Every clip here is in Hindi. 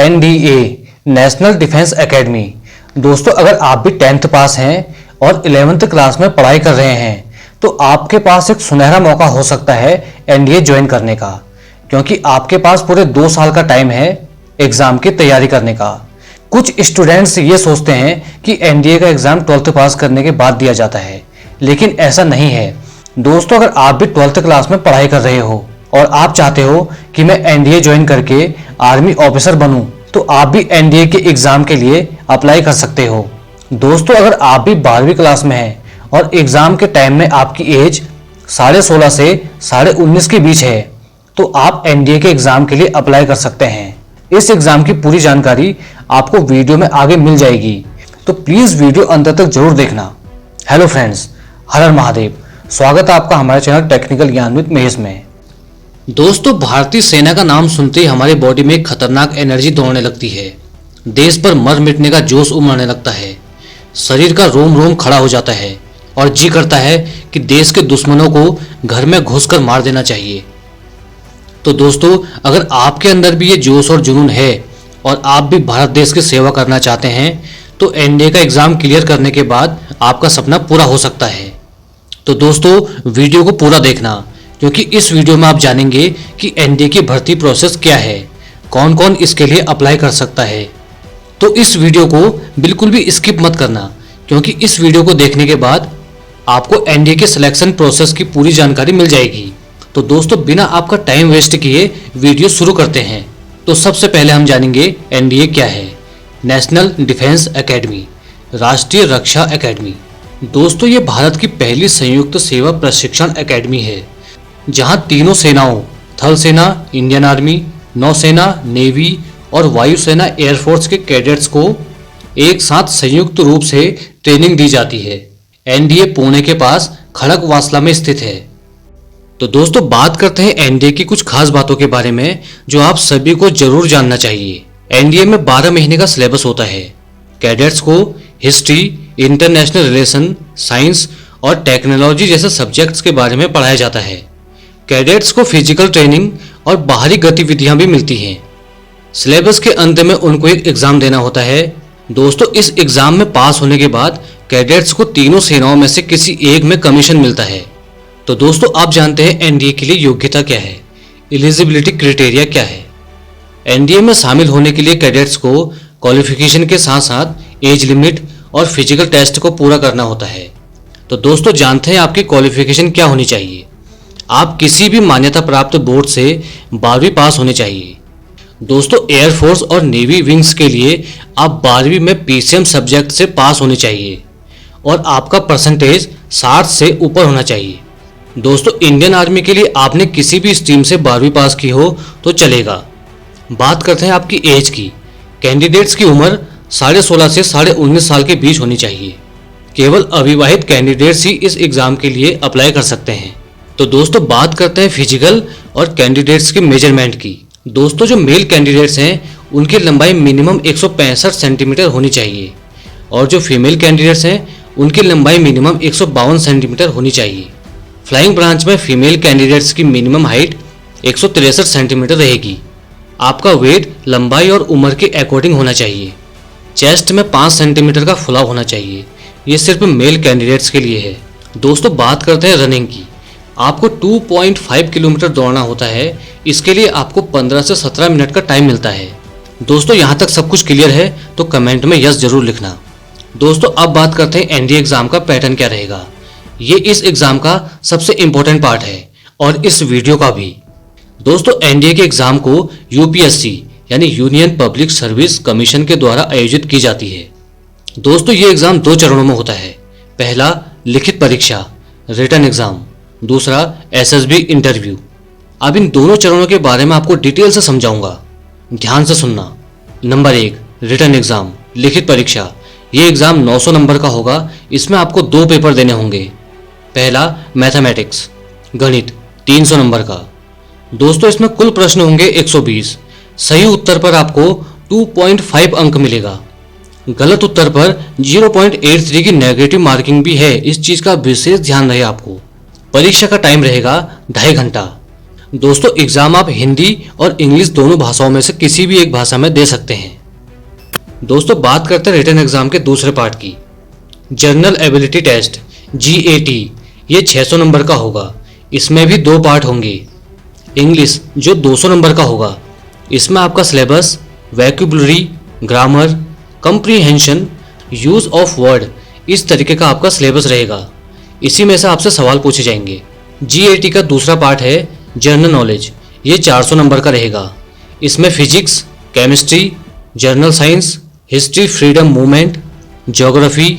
NDA national defence academy. दोस्तों, अगर आप भी 10th पास हैं और 11th क्लास में पढ़ाई कर रहे हैं तो आपके पास एक सुनहरा मौका हो सकता है NDA ज्वाइन करने का, क्योंकि आपके पास पूरे 2 साल का टाइम है एग्जाम की तैयारी करने का। कुछ स्टूडेंट्स ये सोचते हैं कि NDA का एग्जाम 12th पास करने के बाद दिया जाता है, लेकिन ऐसा नहीं है। दोस्तों, अगर आप भी 12th क्लास में पढ़ाई कर रहे हो और आप चाहते हो कि मैं NDA ज्वाइन करके आर्मी ऑफिसर बनूं, तो आप भी NDA के एग्जाम के लिए अप्लाई कर सकते हो। दोस्तों, अगर आप भी 12वीं क्लास में हैं और एग्जाम के टाइम में आपकी एज 16.5 से 19.5 के बीच है, तो आप NDA के एग्जाम के लिए अप्लाई कर सकते हैं। इस एग्जाम की पूरी जानकारी आपको वीडियो में आगे मिल जाएगी, तो प्लीज वीडियो अंत तक जरूर देखना। हेलो फ्रेंड्स, हर हर महादेव। स्वागत है आपका हमारे चैनल टेक्निकल ज्ञान विद महेश में। दोस्तों, भारतीय सेना का नाम सुनते ही हमारे बॉडी में एक खतरनाक एनर्जी दौड़ने लगती है। देश पर मर मिटने का जोश उमड़ने लगता है, शरीर का रोम रोम खड़ा हो जाता है और जी करता है कि देश के दुश्मनों को घर में घुसकर मार देना चाहिए। तो दोस्तों, अगर आपके अंदर भी ये जोश और जुनून है और आप भी भारत देश की सेवा करना चाहते हैं, तो NDA का एग्जाम क्लियर करने के बाद आपका सपना पूरा हो सकता है। तो दोस्तों, वीडियो को पूरा देखना, क्योंकि इस वीडियो में आप जानेंगे कि NDA की भर्ती प्रोसेस क्या है, कौन कौन इसके लिए अप्लाई कर सकता है। तो इस वीडियो को बिल्कुल भी स्किप मत करना, क्योंकि इस वीडियो को देखने के बाद आपको NDA के सिलेक्शन प्रोसेस की पूरी जानकारी मिल जाएगी। तो दोस्तों, बिना आपका टाइम वेस्ट किए वीडियो शुरू करते हैं। तो सबसे पहले हम जानेंगे NDA क्या है। नेशनल डिफेंस एकेडमी, राष्ट्रीय रक्षा एकेडमी। दोस्तों, ये भारत की पहली संयुक्त सेवा प्रशिक्षण एकेडमी है, जहां तीनों सेनाओं थल सेना, इंडियन आर्मी, नौसेना, नेवी और वायुसेना एयरफोर्स के कैडेट्स को एक साथ संयुक्त रूप से ट्रेनिंग दी जाती है। NDA पुणे के पास खड़गवासला में स्थित है। तो दोस्तों, बात करते हैं NDA की कुछ खास बातों के बारे में जो आप सभी को जरूर जानना चाहिए। NDA में 12 महीने का सिलेबस होता है। कैडेट्स को हिस्ट्री, इंटरनेशनल रिलेशन, साइंस और टेक्नोलॉजी जैसे सब्जेक्ट्स के बारे में पढ़ाया जाता है। कैडेट्स को फिजिकल ट्रेनिंग और बाहरी गतिविधियां भी मिलती हैं। सिलेबस के अंत में उनको एक एग्जाम देना होता है। दोस्तों, इस एग्जाम में पास होने के बाद कैडेट्स को तीनों सेनाओं में से किसी एक में कमीशन मिलता है। तो दोस्तों, आप जानते हैं NDA के लिए योग्यता क्या है, एलिजिबिलिटी क्राइटेरिया क्या है। NDA में शामिल होने के लिए कैडेट्स को क्वालिफिकेशन के साथ साथ एज लिमिट और फिजिकल टेस्ट को पूरा करना होता है। तो दोस्तों, जानते हैं आपकी क्वालिफिकेशन क्या होनी चाहिए। आप किसी भी मान्यता प्राप्त बोर्ड से 12वीं पास होने चाहिए। दोस्तों, एयरफोर्स और नेवी विंग्स के लिए आप 12वीं में PCM सब्जेक्ट से पास होने चाहिए और आपका परसेंटेज 60 से ऊपर होना चाहिए। दोस्तों, इंडियन आर्मी के लिए आपने किसी भी स्ट्रीम से 12वीं पास की हो तो चलेगा। बात करते हैं आपकी एज की। कैंडिडेट्स की उम्र 16.5 से 19.5 साल के बीच होनी चाहिए। केवल अविवाहित कैंडिडेट्स ही इस एग्जाम के लिए अप्लाई कर सकते हैं। तो दोस्तों, बात करते हैं फिजिकल और कैंडिडेट्स के मेजरमेंट की। दोस्तों, जो मेल कैंडिडेट्स हैं उनकी लंबाई मिनिमम 165 सेंटीमीटर होनी चाहिए और जो फीमेल कैंडिडेट्स हैं उनकी लंबाई मिनिमम 152 सेंटीमीटर होनी चाहिए। फ्लाइंग ब्रांच में फीमेल कैंडिडेट्स की मिनिमम हाइट 163 सेंटीमीटर रहेगी। आपका वेट लंबाई और उम्र के अकॉर्डिंग होना चाहिए। चेस्ट में 5 सेंटीमीटर का फुलाव होना चाहिए। ये सिर्फ मेल कैंडिडेट्स के लिए है। दोस्तों, बात करते हैं रनिंग की। आपको 2.5 किलोमीटर दौड़ना होता है। इसके लिए आपको 15 से 17 मिनट का टाइम मिलता है। दोस्तों, यहाँ तक सब कुछ क्लियर है तो कमेंट में यस जरूर लिखना। दोस्तों, अब बात करते हैं NDA एग्जाम का पैटर्न क्या रहेगा। ये इस एग्जाम का सबसे इंपॉर्टेंट पार्ट है और इस वीडियो का भी। दोस्तों, NDA के एग्जाम को UPSC यानी यूनियन पब्लिक सर्विस कमीशन के द्वारा आयोजित की जाती है। दोस्तों, ये एग्जाम 2 चरणों में होता है। पहला लिखित परीक्षा, रिटन एग्जाम। दूसरा SSB इंटरव्यू। अब इन दोनों चरणों के बारे में आपको डिटेल से समझाऊंगा, ध्यान से सुनना। नंबर 1, रिटन एग्जाम, लिखित परीक्षा। ये एग्जाम 900 नंबर का होगा। इसमें आपको 2 पेपर देने होंगे। पहला मैथमेटिक्स, गणित, 300 नंबर का। दोस्तों, इसमें कुल प्रश्न होंगे 120। सही उत्तर पर आपको 2.5 अंक मिलेगा। गलत उत्तर पर 0.83 की नेगेटिव मार्किंग भी है। इस चीज का विशेष ध्यान रहे आपको। परीक्षा का टाइम रहेगा 2.5 घंटा। दोस्तों एग्जाम आप हिंदी और इंग्लिश दोनों भाषाओं में से किसी भी एक भाषा में दे सकते हैं। दोस्तों बात करते हैं रिटन एग्जाम के दूसरे पार्ट की। जनरल एबिलिटी टेस्ट GAT, ये 600 नंबर का होगा। इसमें भी 2 पार्ट होंगे। इंग्लिश जो 200 नंबर का होगा, इसमें आपका syllabus vocabulary, grammar, comprehension, use of word, इस तरीके का आपका सिलेबस रहेगा। इसी में से आपसे सवाल पूछे जाएंगे। GAT का दूसरा पार्ट है जनरल नॉलेज, ये 400 नंबर का रहेगा। इसमें physics, chemistry, general science, history, freedom movement, geography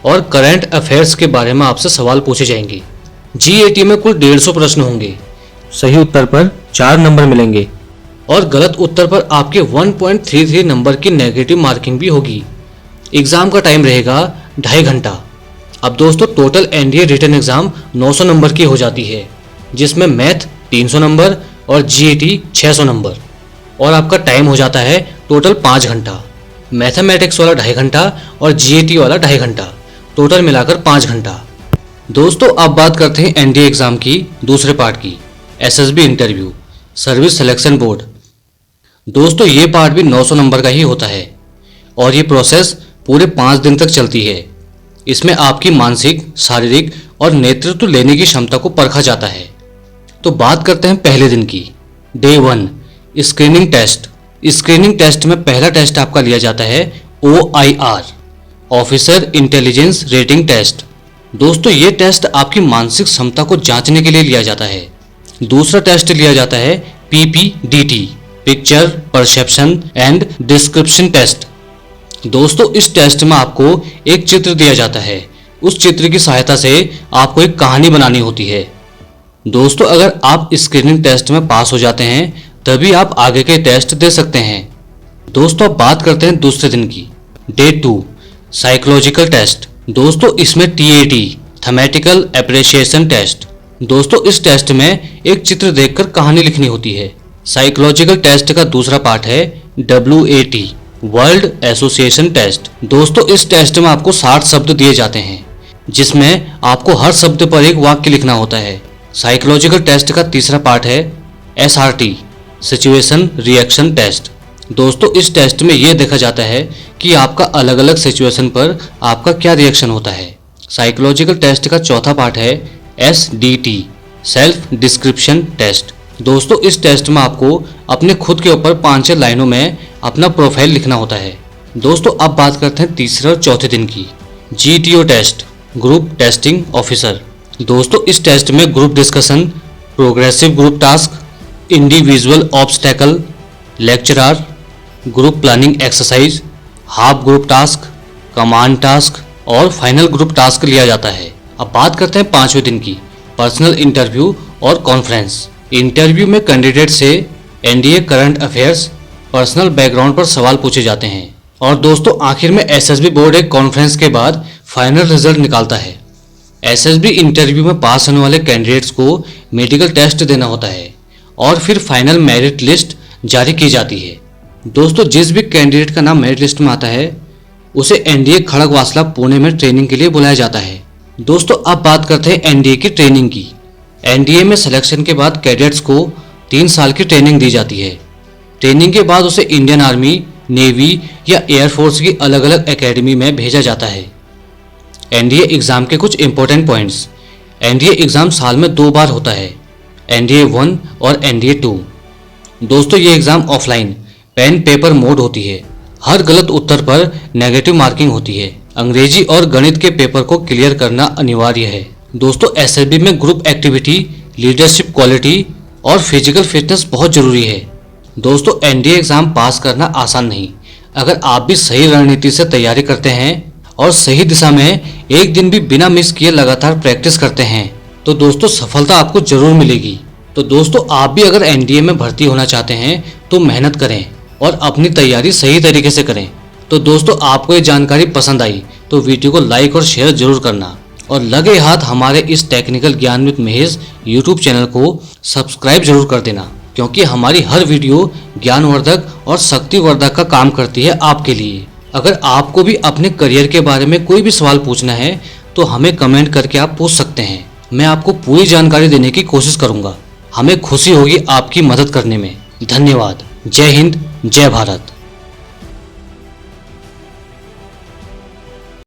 और करंट अफेयर्स के बारे में आपसे सवाल पूछे जाएंगे। GAT में कुल 150 प्रश्न होंगे। सही उत्तर पर 4 नंबर मिलेंगे और गलत उत्तर पर आपके 1.33 नंबर की नेगेटिव मार्किंग भी होगी। एग्जाम का टाइम रहेगा 2.5 घंटा। अब दोस्तों total NDA written exam 900 number की हो जाती है, जिसमें मैथ 300 नंबर और GAT 600 नंबर, और आपका टाइम हो जाता है टोटल 5 घंटा। मैथमेटिक्स वाला 2.5 घंटा और GAT वाला 2.5 घंटा, टोटल मिलाकर 5 घंटा। दोस्तों अब बात करते हैं NDA एग्जाम की दूसरे पार्ट की, SSB interview, service selection board. दोस्तों ये पार्ट भी 900 नंबर का ही होता है और ये प्रोसेस पूरे 5 दिन तक चलती है। इसमें आपकी मानसिक, शारीरिक और नेतृत्व लेने की क्षमता को परखा जाता है। तो बात करते हैं पहले दिन की। Day 1 screening test. Screening test में पहला टेस्ट आपका लिया जाता है OIR, officer intelligence rating test. दोस्तों ये टेस्ट आपकी मानसिक क्षमता को जांचने के लिए लिया जाता है। दूसरा टेस्ट लिया जाता है PPDT, picture perception and description test. दोस्तों इस टेस्ट में आपको एक चित्र दिया जाता है, उस चित्र की सहायता से आपको एक कहानी बनानी होती है। दोस्तों अगर आप स्क्रीनिंग टेस्ट में पास हो जाते हैं तभी आप आगे के टेस्ट दे सकते हैं। दोस्तों अब बात करते हैं दूसरे दिन की। Day 2 psychological test. दोस्तों इसमें TAT, थेमेटिकल एप्रिसिएशन टेस्ट। दोस्तों इस टेस्ट में एक चित्र देखकर कहानी लिखनी होती है। साइकोलॉजिकल टेस्ट का दूसरा पार्ट है WAT, वर्ल्ड एसोसिएशन टेस्ट। दोस्तों इस टेस्ट में आपको 60 शब्द दिए जाते हैं, जिसमें आपको हर शब्द पर एक वाक्य लिखना होता है। साइकोलॉजिकल टेस्ट का तीसरा पार्ट है SRT, सिचुएशन रिएक्शन टेस्ट। दोस्तों इस टेस्ट में यह देखा जाता है कि आपका अलग अलग सिचुएशन पर आपका क्या रिएक्शन होता है। साइकोलॉजिकल टेस्ट का चौथा पार्ट है SDT, सेल्फ डिस्क्रिप्शन टेस्ट। दोस्तों इस टेस्ट में आपको अपने खुद के ऊपर 5-6 लाइनों में अपना प्रोफाइल लिखना होता है। दोस्तों अब बात करते हैं तीसरे और चौथे दिन की। GTO test, group testing officer. दोस्तों इस टेस्ट में group discussion, progressive group task, individual obstacle, lecturer, group planning exercise, half group task, command task और फाइनल ग्रुप टास्क लिया जाता है। अब बात करते हैं 5वें दिन की, पर्सनल इंटरव्यू और कॉन्फ्रेंस। इंटरव्यू में कैंडिडेट से NDA current affairs, personal background पर सवाल पूछे जाते हैं। और दोस्तों आखिर में SSB बोर्ड एक कॉन्फ्रेंस के बाद फाइनल रिजल्ट निकालता है। SSB इंटरव्यू में पास होने वाले कैंडिडेट्स को मेडिकल टेस्ट देना होता है और फिर फाइनल मेरिट लिस्ट जारी की जाती है। दोस्तों जिस भी कैंडिडेट का नाम मेरिट लिस्ट में आता है उसे NDA खड़गवासला पुणे में ट्रेनिंग के लिए बुलाया जाता है। दोस्तों अब बात करते हैं NDA की ट्रेनिंग की। NDA में सिलेक्शन के बाद कैडेट्स को 3 साल की ट्रेनिंग दी जाती है। ट्रेनिंग के बाद उसे इंडियन आर्मी, नेवी या एयरफोर्स की अलग अलग एकेडमी में भेजा जाता है। NDA एग्ज़ाम के कुछ इंपॉर्टेंट पॉइंट्स। NDA एग्ज़ाम साल में 2 बार होता है, NDA 1 और NDA 2। दोस्तों ये exam offline pen paper mode होती है। हर गलत उत्तर पर नेगेटिव मार्किंग होती है। अंग्रेजी और गणित के पेपर को क्लियर करना अनिवार्य है। दोस्तों SSB में ग्रुप एक्टिविटी, लीडरशिप क्वालिटी और फिजिकल फिटनेस बहुत जरूरी है। दोस्तों NDA एग्ज़ाम पास करना आसान नहीं। अगर आप भी सही रणनीति से तैयारी करते हैं और सही दिशा में एक दिन भी बिना मिस किए लगातार प्रैक्टिस करते हैं तो दोस्तों सफलता आपको जरूर मिलेगी। तो दोस्तों आप भी अगर NDA में भर्ती होना चाहते हैं तो मेहनत करें और अपनी तैयारी सही तरीके से करें। तो दोस्तों आपको ये जानकारी पसंद आई तो वीडियो को लाइक और शेयर जरूर करना और लगे हाथ हमारे इस टेक्निकल ज्ञान विद महेश यूट्यूब चैनल को सब्सक्राइब जरूर कर देना, क्योंकि हमारी हर वीडियो ज्ञानवर्धक और शक्तिवर्धक का काम करती है आपके लिए। अगर आपको भी अपने करियर के बारे में कोई भी सवाल पूछना है तो हमें कमेंट करके आप पूछ सकते हैं। मैं आपको पूरी जानकारी देने की कोशिश करूंगा। हमें खुशी होगी आपकी मदद करने में। धन्यवाद। जय हिंद, जय भारत।